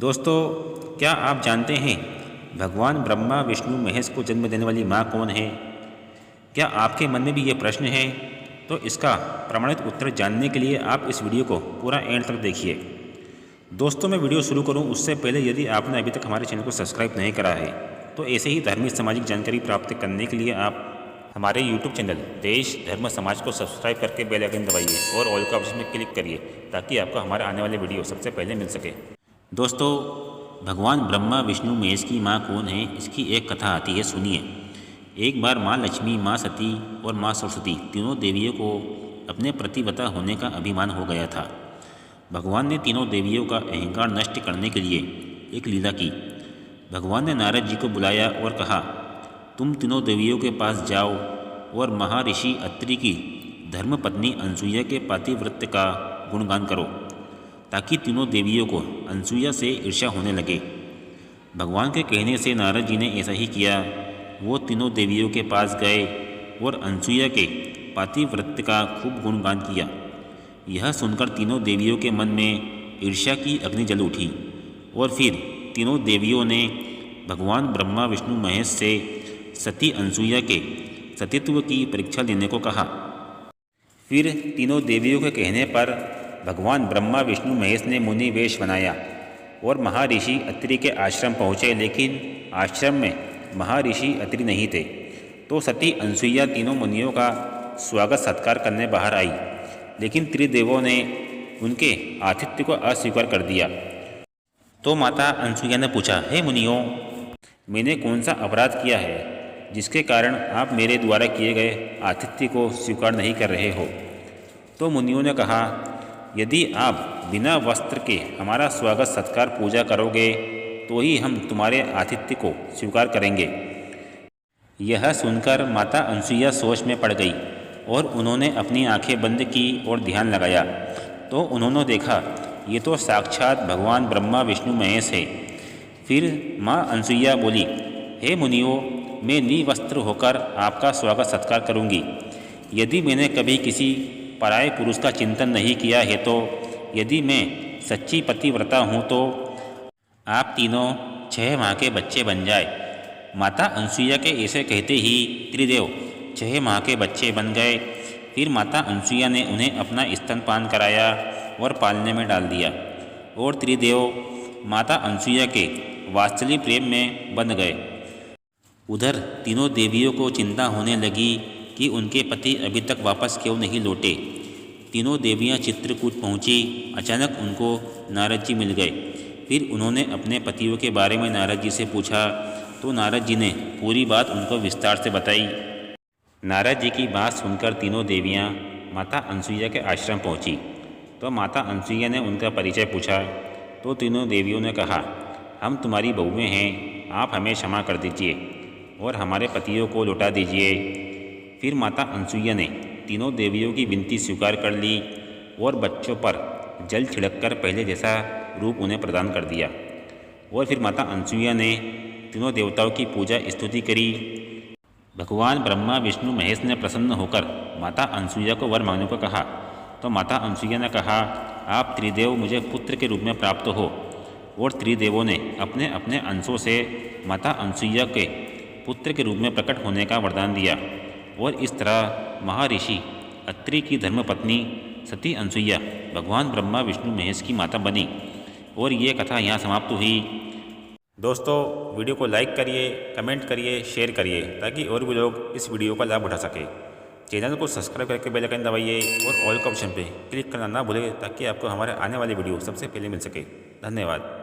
दोस्तों, क्या आप जानते हैं भगवान ब्रह्मा विष्णु महेश को जन्म देने वाली माँ कौन है? क्या आपके मन में भी ये प्रश्न है? तो इसका प्रमाणित उत्तर जानने के लिए आप इस वीडियो को पूरा एंड तक देखिए। दोस्तों, मैं वीडियो शुरू करूं उससे पहले यदि आपने अभी तक हमारे चैनल को सब्सक्राइब नहीं करा है तो ऐसे ही धार्मिक सामाजिक जानकारी प्राप्त करने के लिए आप हमारे यूट्यूब चैनल देश धर्म समाज को सब्सक्राइब करके बेल आइकन दबाइए और ऑल का ऑप्शन में क्लिक करिए ताकि आपको हमारे आने वाले वीडियो सबसे पहले मिल सके। दोस्तों, भगवान ब्रह्मा विष्णु महेश की माँ कौन है, इसकी एक कथा आती है, सुनिए। एक बार माँ लक्ष्मी, माँ सती और माँ सरस्वती तीनों देवियों को अपने प्रतिव्रता होने का अभिमान हो गया था। भगवान ने तीनों देवियों का अहंकार नष्ट करने के लिए एक लीला की। भगवान ने नारद जी को बुलाया और कहा, तुम तीनों देवियों के पास जाओ और महर्षि अत्रि की धर्मपत्नी अनसुईया के पातिव्रत्य का गुणगान करो ताकि तीनों देवियों को अनसुईया से ईर्ष्या होने लगे। भगवान के कहने से नारद जी ने ऐसा ही किया। वो तीनों देवियों के पास गए और अनसुईया के पातिव्रत्य का खूब गुणगान किया। यह सुनकर तीनों देवियों के मन में ईर्ष्या की अग्नि जल उठी और फिर तीनों देवियों ने भगवान ब्रह्मा विष्णु महेश से सती अनसुईया के सतीत्व की परीक्षा लेने को कहा। फिर तीनों देवियों के कहने पर भगवान ब्रह्मा विष्णु महेश ने मुनि वेश बनाया और महर्षि अत्रि के आश्रम पहुँचे, लेकिन आश्रम में महर्षि अत्रि नहीं थे। तो सती अनसुईया तीनों मुनियों का स्वागत सत्कार करने बाहर आई, लेकिन त्रिदेवों ने उनके आतिथ्य को अस्वीकार कर दिया। तो माता अनसुईया ने पूछा, हे मुनियों, मैंने कौन सा अपराध किया है जिसके कारण आप मेरे द्वारा किए गए आतिथ्य को स्वीकार नहीं कर रहे हो? तो मुनियों ने कहा, यदि आप बिना वस्त्र के हमारा स्वागत सत्कार पूजा करोगे तो ही हम तुम्हारे आतिथ्य को स्वीकार करेंगे। यह सुनकर माता अनसुईया सोच में पड़ गई और उन्होंने अपनी आंखें बंद की और ध्यान लगाया। तो उन्होंने देखा, ये तो साक्षात भगवान ब्रह्मा विष्णु महेश है। फिर माँ अनसुईया बोली, हे मुनियों, मैं निवस्त्र होकर आपका स्वागत सत्कार करूँगी। यदि मैंने कभी किसी पराये पुरुष का चिंतन नहीं किया है तो यदि मैं सच्ची पतिव्रता हूँ तो आप तीनों 6 माह के बच्चे बन जाए। माता अनसुईया के ऐसे कहते ही त्रिदेव 6 माह के बच्चे बन गए। फिर माता अनसुईया ने उन्हें अपना स्तनपान कराया और पालने में डाल दिया और त्रिदेव माता अनसुईया के वात्सल्य प्रेम में बंध गए। उधर तीनों देवियों को चिंता होने लगी कि उनके पति अभी तक वापस क्यों नहीं लौटे। तीनों देवियां चित्रकूट पहुंची। अचानक उनको नारद जी मिल गए। फिर उन्होंने अपने पतियों के बारे में नारद जी से पूछा तो नारद जी ने पूरी बात उनको विस्तार से बताई। नारद जी की बात सुनकर तीनों देवियां माता अनसुईया के आश्रम पहुंची। तो माता अनसुईया ने उनका परिचय पूछा तो तीनों देवियों ने कहा, हम तुम्हारी बहुएं हैं, आप हमें क्षमा कर दीजिए और हमारे पतियों को लौटा दीजिए। फिर माता अनसुईया ने तीनों देवियों की विनती स्वीकार कर ली और बच्चों पर जल छिड़ककर पहले जैसा रूप उन्हें प्रदान कर दिया। और फिर माता अनसुईया ने तीनों देवताओं की पूजा स्तुति करी। भगवान ब्रह्मा विष्णु महेश ने प्रसन्न होकर माता अनसुईया को वर मांगने को कहा। तो माता अनसुईया ने कहा, आप त्रिदेव मुझे पुत्र के रूप में प्राप्त हो। और त्रिदेवों ने अपने अपने अंशों से माता अनसुईया के पुत्र के रूप में प्रकट होने का वरदान दिया और इस तरह महर्षि अत्रि की धर्मपत्नी सती अनसुईया भगवान ब्रह्मा विष्णु महेश की माता बनी। और ये कथा यहाँ समाप्त हुई। दोस्तों, वीडियो को लाइक करिए, कमेंट करिए, शेयर करिए ताकि और भी लोग इस वीडियो का लाभ उठा सकें। चैनल को सब्सक्राइब करके बेल आइकन दबाइए और ऑल का ऑप्शन पे क्लिक करना ना भूलें ताकि आपको हमारे आने वाले वीडियो सबसे पहले मिल सके। धन्यवाद।